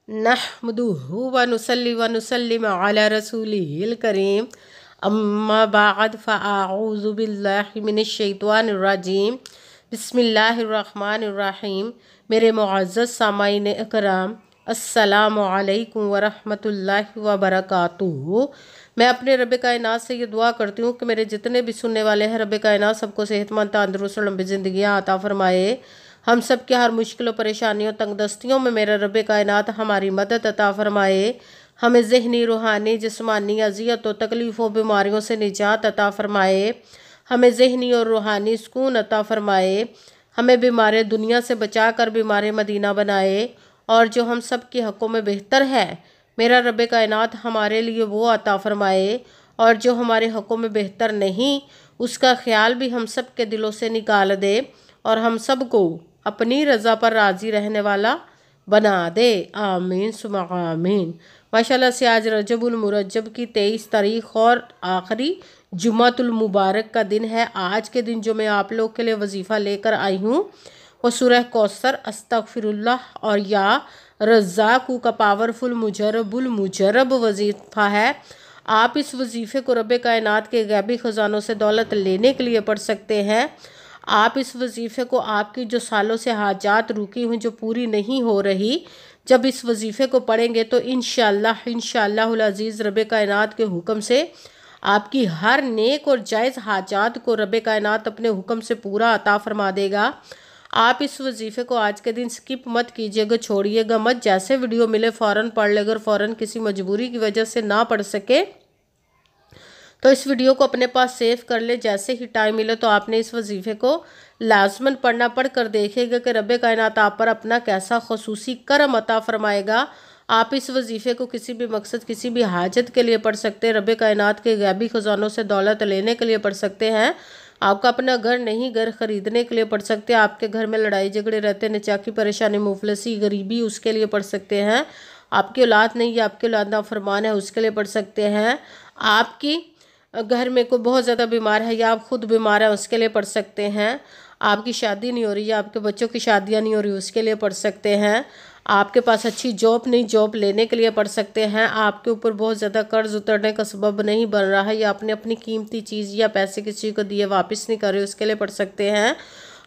नहमदुहु व नुसल्ली व नुसल्लिम अला रसूलिहिल करीम अम्मा बाद फ़अऊज़ु बिल्लाहि मिनश शैतानिर रजीम बिस्मिल्लाहिर रहमानिर रहीम। मेरे मुअज़्ज़ज़ सामाईन इकराम, अस्सलामु अलैकुम व रहमतुल्लाहि व बरकातुहू। मैं अपने रब कायनात से ये दुआ करती हूँ कि मेरे जितने भी सुनने वाले हैं, रब कायनात सबको सेहतमंद तंदुरुस्त और लंबी ज़िंदगियाँ अता फरमाए। हम सब के हर मुश्किलों परेशानियों तंगदस्तियों में मेरा रब कायनात हमारी मदद अता फरमाए। हमें ज़हनी रूहानी जिस्मानी अज़ियतों तकलीफ़ों बीमारियों से निजात अता फरमाए। हमें ज़हनी और रूहानी सुकून अता फरमाए। हमें बीमार दुनिया से बचा कर बीमार मदीना बनाए। और जो हम सब के हक़ों में बेहतर है, मेरा रब कायनात हमारे लिए वो अता फरमाए। और जो हमारे हक़ों में बेहतर नहीं, उसका ख़्याल भी हम सब के दिलों से निकाल दे और हम सब को अपनी रज़ा पर राज़ी रहने वाला बना दे। आमीन सुमा आमीन। माशाल्लाह से आज रजबुल मुरज्जब की 23 तारीख़ और आखिरी जुमातुल मुबारक का दिन है। आज के दिन जो मैं आप लोग के लिए वजीफ़ा लेकर आई हूँ वो सूरह कौसर, अस्तगफिरुल्लाह और या रज़्ज़ाक़ू का पावरफुल मुजरब वजीफ़ा है। आप इस वजीफ़े को रब कायनात के गैबी ख़जानों से दौलत लेने के लिए पढ़ सकते हैं। आप इस वजीफ़े को आपकी जो सालों से हाजात रुकी हुई जो पूरी नहीं हो रही, जब इस वजीफ़े को पढ़ेंगे तो इंशाअल्लाहुल अज़ीज़ रब कायनात के हुक्म से आपकी हर नेक और जायज़ हाजात को रब कायनात अपने हुक्म से पूरा अता फरमा देगा। आप इस वजीफ़े को आज के दिन स्किप मत कीजिएगा, छोड़िएगा मत। जैसे वीडियो मिले फ़ौरन पढ़ ले। अगर फ़ौरन किसी मजबूरी की वजह से ना पढ़ सके तो इस वीडियो को अपने पास सेव कर ले। जैसे ही टाइम मिले तो आपने इस वजीफ़े को लाजमन पढ़ना। पढ़ कर देखिएगा कि रब कायनात आप पर अपना कैसा ख़ुसूसी करम अता फरमाएगा। आप इस वजीफ़े को किसी भी मकसद किसी भी हाजत के लिए पढ़ सकते हैं। रब कायनात के गैबी ख़जानों से दौलत लेने के लिए पढ़ सकते हैं। आपका अपना घर नहीं, घर ख़रीदने के लिए पढ़ सकते हैं। आपके घर में लड़ाई झगड़े रहते, निचाकी परेशानी मुफलसी गरीबी, उसके लिए पढ़ सकते हैं। आपकी औलाद नहीं है, आपकी औलाद नाफरमान है, उसके लिए पढ़ सकते हैं। आपकी घर में कोई बहुत ज़्यादा बीमार है या आप खुद बीमार हैं, उसके लिए पढ़ सकते हैं। आपकी शादी नहीं हो रही या आपके बच्चों की शादियां नहीं हो रही, उसके लिए पढ़ सकते हैं। आपके पास अच्छी जॉब नहीं, जॉब लेने के लिए पढ़ सकते हैं। आपके ऊपर बहुत ज़्यादा कर्ज उतरने का सबब नहीं बन रहा है या आपने अपनी कीमती चीज़ या पैसे किसी को दिए वापस नहीं कर रहे, उसके लिए पढ़ सकते हैं।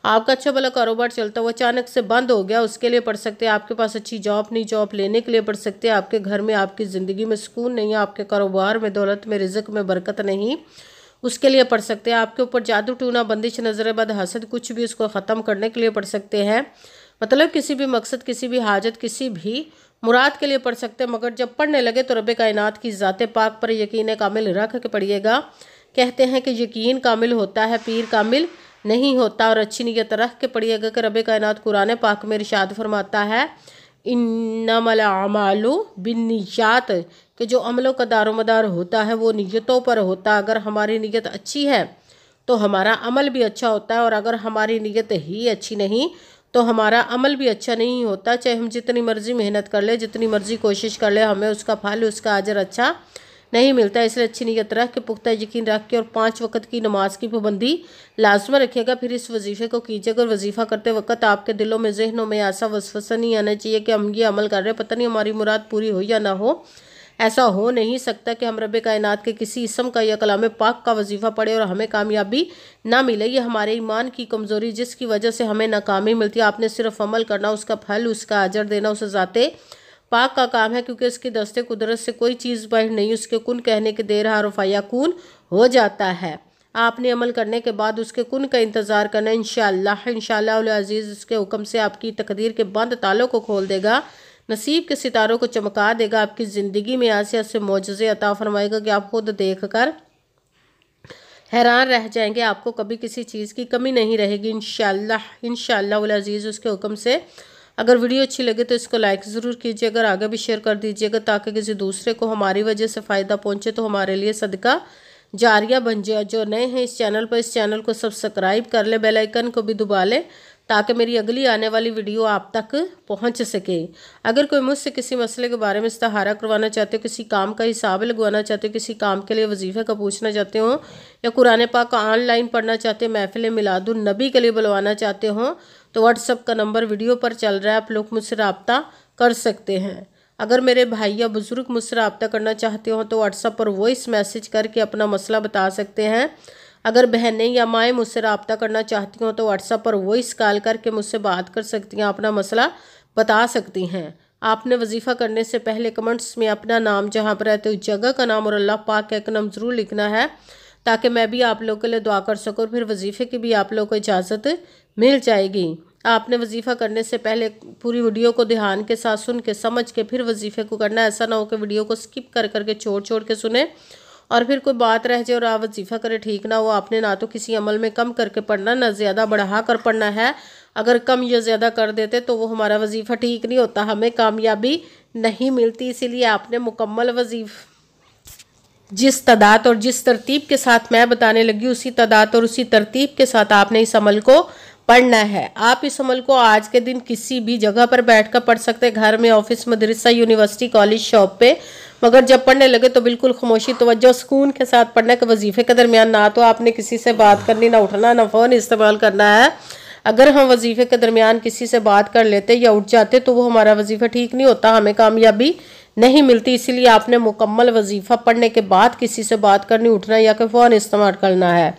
आपका अच्छा भला कारोबार चलता हुआ अचानक से बंद हो गया, उसके लिए पढ़ सकते हैं। आपके पास अच्छी जॉब नहीं, जॉब लेने के लिए पढ़ सकते हैं। आपके घर में आपकी ज़िंदगी में सुकून नहीं है, आपके कारोबार में दौलत में रिज़्क़ में बरकत नहीं, उसके लिए पढ़ सकते हैं। आपके ऊपर जादू टूना बंदिश नजर बद हसद कुछ भी, उसको ख़त्म करने के लिए पढ़ सकते हैं। मतलब किसी भी मकसद किसी भी हाजत किसी भी मुराद के लिए पढ़ सकते हैं। मगर जब पढ़ने लगे तो रब कायनात की ज़ात पाक पर यकीन कामिल रख के पढ़िएगा। कहते हैं कि यकीन कामिल होता है, पीर कामिल नहीं होता। और अच्छी नीयत रख के पढ़िएगा कि रब कायनात कुरान पाक में इरशाद फरमाता है, इन्नमल अमालु बिन्नियात, कि जो अमलों का दारोमदार होता है वो नीयतों पर होता है। अगर हमारी नीयत अच्छी है तो हमारा अमल भी अच्छा होता है, और अगर हमारी नीयत ही अच्छी नहीं तो हमारा अमल भी अच्छा नहीं होता। चाहे हम जितनी मर्जी मेहनत कर ले, जितनी मर्जी कोशिश कर ले, हमें उसका फल उसका अजर अच्छा नहीं मिलता। इसलिए अच्छी नीयत रख के, पुख्ता यकीन रख के और 5 वक्त की नमाज की पाबंदी लाजमन रखिएगा। फिर इस वजीफ़े को कीजिएगा। और वजीफ़ा करते वक्त आपके दिलों में जहनों में ऐसा वसवसा नहीं आना चाहिए कि हम ये अमल कर रहे हैं, पता नहीं हमारी मुराद पूरी हो या ना हो। ऐसा हो नहीं सकता कि हम रब कायनात के किसी इसम का या कलाम पाक का वजीफ़ा पढ़े और हमें कामयाबी ना मिले। ये हमारे ईमान की कमज़ोरी जिसकी वजह से हमें नाकामी मिलती है। आपने सिर्फ अमल करना, उसका फल उसका अजर देना उस ज़ाते पाक का काम है, क्योंकि उसकी दस्ते कुदरत से कोई चीज़ बाहर नहीं। उसके कुन कहने के देर हरफ याकून हो जाता है। आपने अमल करने के बाद उसके कुन का इंतज़ार करना। इंशाअल्लाह अज़ीज़ उसके हुक्म से आपकी तकदीर के बंद तालों को खोल देगा, नसीब के सितारों को चमका देगा, आपकी ज़िंदगी में ऐसे मोजज़े अता फरमाएगा कि आप खुद देख कर हैरान रह जाएंगे। आपको कभी किसी चीज़ की कमी नहीं रहेगी इंशाअल्लाह अज़ीज़ उसके हुक्म से। अगर वीडियो अच्छी लगे तो इसको लाइक ज़रूर कीजिए, अगर आगे भी शेयर कर दीजिएगा ताकि किसी दूसरे को हमारी वजह से फ़ायदा पहुँचे तो हमारे लिए सदका जारिया बन जाए। जो नए हैं इस चैनल पर, इस चैनल को सब्सक्राइब कर ले, बेल आइकन को भी दबा ले ताकि मेरी अगली आने वाली वीडियो आप तक पहुंच सके। अगर कोई मुझसे किसी मसले के बारे में इस्तिहारा करवाना चाहते हो, किसी काम का हिसाब लगवाना चाहते हो, किसी काम के लिए वजीफ़े का पूछना चाहते हो, या कुरान पाक का ऑनलाइन पढ़ना चाहते हो, महफिल मिलादुन नबी के लिए बुलवाना चाहते हो, तो व्हाट्सअप का नंबर वीडियो पर चल रहा है, आप लोग मुझसे रब्ता कर सकते हैं। اگر میرے بھائی یا بزرگ مجھ سے رابطہ کرنا چاہتے ہوں تو واٹس ایپ پر وائس میسیج کر کے اپنا مسئلہ بتا سکتے ہیں۔ اگر بہنیں یا مائیں مجھ سے رابطہ کرنا چاہتی ہوں تو واٹس ایپ پر وائس کال کر کے مجھ سے بات کر سکتی ہیں، اپنا مسئلہ بتا سکتی ہیں۔ آپ نے وظیفہ کرنے سے پہلے کمنٹس میں اپنا نام، جہاں پر رہتے ہو جگہ کا نام اور اللہ پاک کا ایک نام ضرور لکھنا ہے، تاکہ میں بھی آپ لوگوں کے لیے دعا کر سکوں، اور پھر وظیفے کی بھی آپ لوگوں کو اجازت مل جائے گی۔ آپ نے وظیفہ کرنے سے پہلے پوری ویڈیو کو دھیان کے ساتھ سن کے سمجھ کے پھر وظیفے کو کرنا، ایسا نہ ہو کہ ویڈیو کو سکپ کر کے چھوڑ کے سنیں اور پھر کوئی بات رہ جائے اور آپ وظیفہ کرے، ٹھیک نہ ہو۔ آپ نے نہ تو کسی عمل میں کم کر کے پڑھنا، نہ زیادہ بڑھا کر پڑھنا ہے۔ اگر کم یا زیادہ کر دیتے تو وہ ہمارا وظیفہ ٹھیک نہیں ہوتا، ہمیں کامیابی نہیں ملتی۔ اسی لیے آپ نے مکمل وظیفہ جس تعداد اور جس ترتیب کے ساتھ میں بتانے لگی، اسی تعداد اور اسی ترتیب کے ساتھ آپ نے اس عمل کو پڑھنا ہے۔ آپ اس عمل کو آج کے دن کسی بھی جگہ پر بیٹھ کر پڑھ سکتے، گھر میں، آفس، مدرسہ، یونیورسٹی، کالج، شاپ پہ، مگر جب پڑھنے لگے تو بالکل خاموشی، توجہ، سکون کے ساتھ پڑھنا کہ وظیفے کے درمیان نہ تو آپ نے کسی سے بات کرنی، نہ اٹھنا، نہ فون استعمال کرنا ہے۔ اگر ہم وظیفے کے درمیان کسی سے بات کر لیتے یا اٹھ جاتے تو وہ ہمارا وظیفہ ٹھیک نہیں ہوتا، ہمیں کامیابی نہیں ملتی۔ اسی لیے آپ نے مکمل وظیفہ پڑھنے کے بعد کسی سے بات کرنی، اٹھنا یا کہ فون استعمال کرنا ہے۔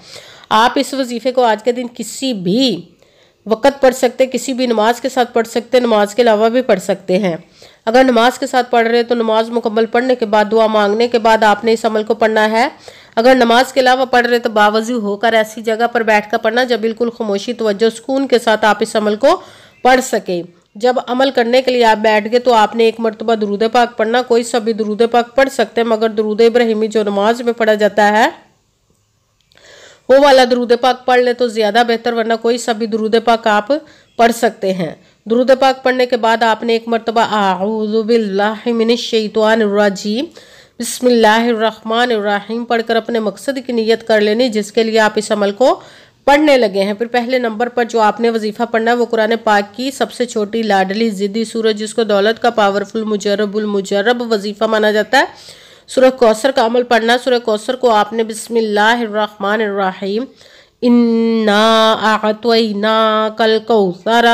آپ اس وظیفے کو آج کے دن کسی بھی وقت پڑھ سکتے، کسی بھی نماز کے ساتھ پڑھ سکتے، نماز کے علاوہ بھی پڑھ سکتے ہیں۔ اگر نماز کے ساتھ پڑھ رہے تو نماز مکمل پڑھنے کے بعد دعا مانگنے کے بعد آپ نے اس عمل کو پڑھنا ہے۔ اگر نماز کے علاوہ پڑھ رہے تو باوضو ہو کر ایسی جگہ پر بیٹھ کر پڑھنا جب بالکل خاموشی، توجہ، سکون کے ساتھ آپ اس عمل کو پڑھ سکیں۔ جب عمل کرنے کے لیے آپ بیٹھ گئے تو آپ نے ایک مرتبہ درود پاک پڑھنا، کوئی سا بھی درود پاک پڑھ سکتے ہیں، مگر درود ابراہیمی جو نماز میں پڑھا جاتا ہے وہ والا درود پاک پڑھ لے تو زیادہ بہتر، ورنہ کوئی سا بھی درود پاک آپ پڑھ سکتے ہیں۔ درود پاک پڑھنے کے بعد آپ نے ایک مرتبہ اعوذ باللہ من الشیطان الرجیم بسم اللہ الرحمن الرحیم پڑھ کر اپنے مقصد کی نیت کر لینی جس کے لیے آپ اس عمل کو پڑھنے لگے ہیں۔ پھر پہلے نمبر پر جو آپ نے وظیفہ پڑھنا ہے وہ قرآن پاک کی سب سے چھوٹی لاڈلی ضدی سورت، جس کو دولت کا پاورفل مجرب المجرب وظیفہ مانا جاتا ہے، سورہ کوثر کا عمل پڑھنا۔ سورہ کوثر کو آپ نے بسم اللہ الرحمن الرحیم انا اعطیناک الکوثر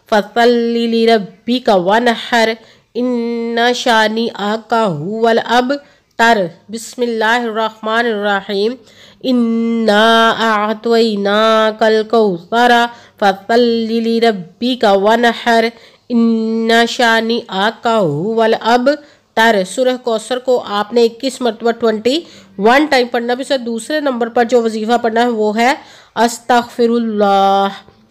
فصلی لربک وانحر ان شانئک ھو الابتر، بسم اللہ الرحمن الرحیم انا اعطیناک الکوثر فصلی لربک وانحر ان شانئک ھو الابتر۔ سورہ کوثر کو آپ نے 21 مرتبہ 21 ٹائم پڑھنا۔ بھی دوسرے نمبر پر جو وظیفہ پڑھنا ہے وہ ہے استغفر اللہ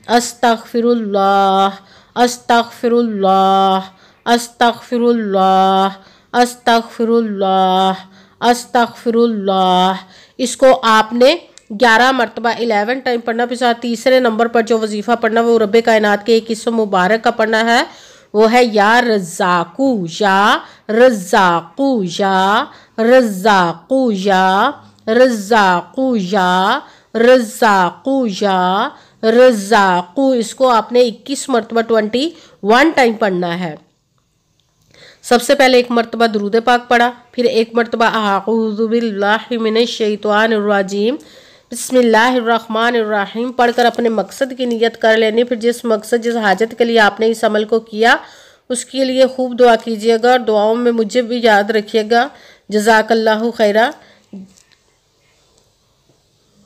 استغفر اللہ استغفر اللہ استغفر اللہ استغفر اللہ استغفر اللہ۔ اس کو آپ نے 11 مرتبہ 11 ٹائم پڑھنا۔ پھر تیسرے نمبر پر جو وظیفہ پڑھنا وہ رب کائنات کے ایک اسم مبارک کا پڑھنا ہے، وہ ہے یا رزاقو، یا رزاقو، یا رزاقو، یا رزاقو، یا رزاقو، یا رزاقو۔ اس کو آپ نے 21 مرتبہ 21 ٹائم پڑھنا ہے۔ سب سے پہلے ایک مرتبہ درود پاک پڑھا، پھر ایک مرتبہ اعوذ باللہ من الشیطان الرجیم بسم اللہ الرحمن الرحیم پڑھ کر اپنے مقصد کی نیت کر لینی۔ پھر جس مقصد، جس حاجت کے لیے آپ نے اس عمل کو کیا اس کے لیے خوب دعا کیجیے گا، اور دعاؤں میں مجھے بھی یاد رکھیے گا۔ جزاک اللہ خیرہ۔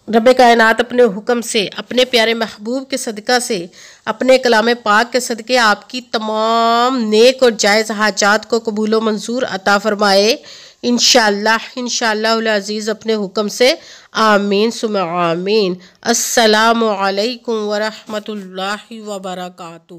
رب کائنات اپنے حکم سے، اپنے پیارے محبوب کے صدقہ سے، اپنے کلام پاک کے صدقے آپ کی تمام نیک اور جائز حاجات کو قبول و منظور عطا فرمائے، انشاءاللہ العزیز اپنے حکم سے، آمین ثم آمین۔ السلام علیکم ورحمۃ اللہ وبرکاتہ۔